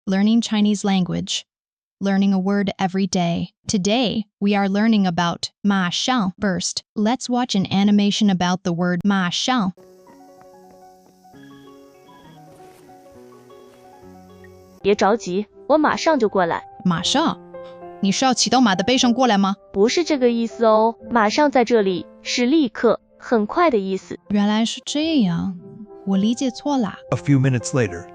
learning Chinese language, learning a word every day. Today, we are learning about 马上 first. Let's watch an animation about the word 马上. 别着急，我马上就过来。马上？你是要骑到马的背上过来吗？不是这个意思哦，马上在这里是立刻、很快的意思。原来是这样，我理解错了。A few minutes later.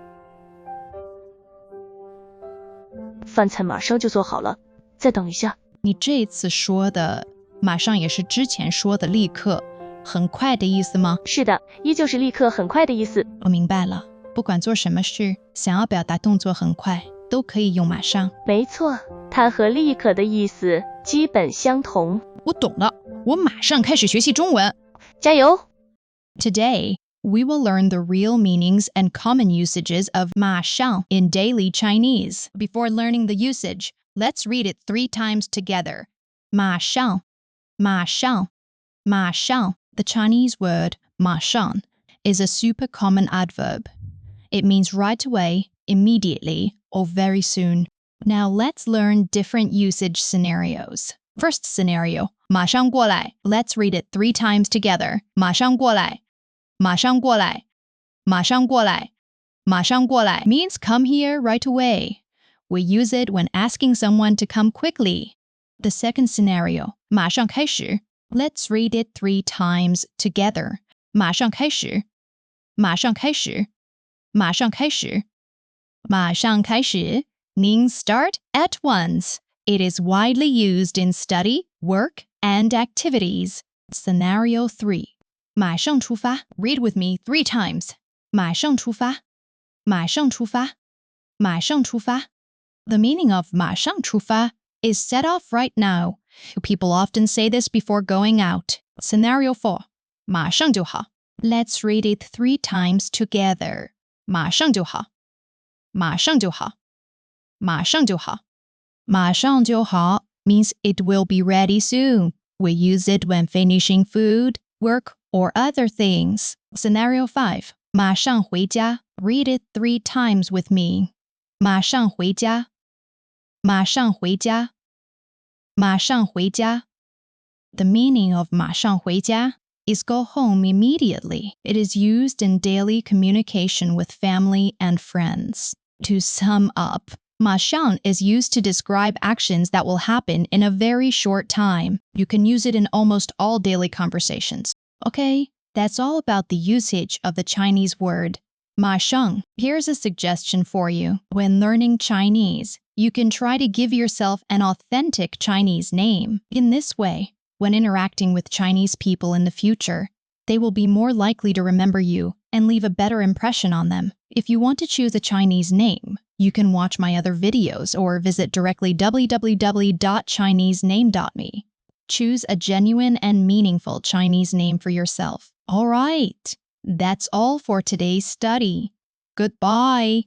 饭菜马上就做好了，再等一下。你这次说的马上也是之前说的立刻、很快的意思吗？是的，依旧是立刻、很快的意思。我明白了，不管做什么事，想要表达动作很快，都可以用马上。没错，它和立刻的意思基本相同。我懂了，我马上开始学习中文。加油！ Today, we will learn the real meanings and common usages of 马上 in daily Chinese. Before learning the usage, let's read it 3 times together. 马上，马上，马上. The Chinese word 马上 is a super common adverb. It means right away, immediately, or very soon. Now let's learn different usage scenarios. First scenario, 马上过来. Let's read it 3 times together. 马上过来，马上过来，马上过来，马上过来 means come here right away. We use it when asking someone to come quickly. The second scenario, 马上开始. Let's read it 3 times together. 马上开始，马上开始，马上开始，马上开始 means start at once. It is widely used in study, work, and activities. Scenario 3. 马上出发. Read with me 3 times. 马上出发，马上出发，马上出发. The meaning of 马上出发 is set off right now. People often say this before going out. Scenario 4. 马上就好. Let's read it 3 times together. 马上就好，马上就好，马上就好。马上就好 means it will be ready soon. We use it when finishing food, work, or other things. Scenario 5. 马上回家. Read it 3 times with me. 马上回家，马上回家，马上回家。The meaning of 马上回家 is go home immediately. It is used in daily communication with family and friends. To sum up, 马上 is used to describe actions that will happen in a very short time. You can use it in almost all daily conversations. Okay, that's all about the usage of the Chinese word 马上. Here's a suggestion for you. When learning Chinese, you can try to give yourself an authentic Chinese name. In this way, when interacting with Chinese people in the future, they will be more likely to remember you and leave a better impression on them. If you want to choose a Chinese name, you can watch my other videos or visit directly www.chinesename.me. Choose a genuine and meaningful Chinese name for yourself. All right, that's all for today's study. Goodbye.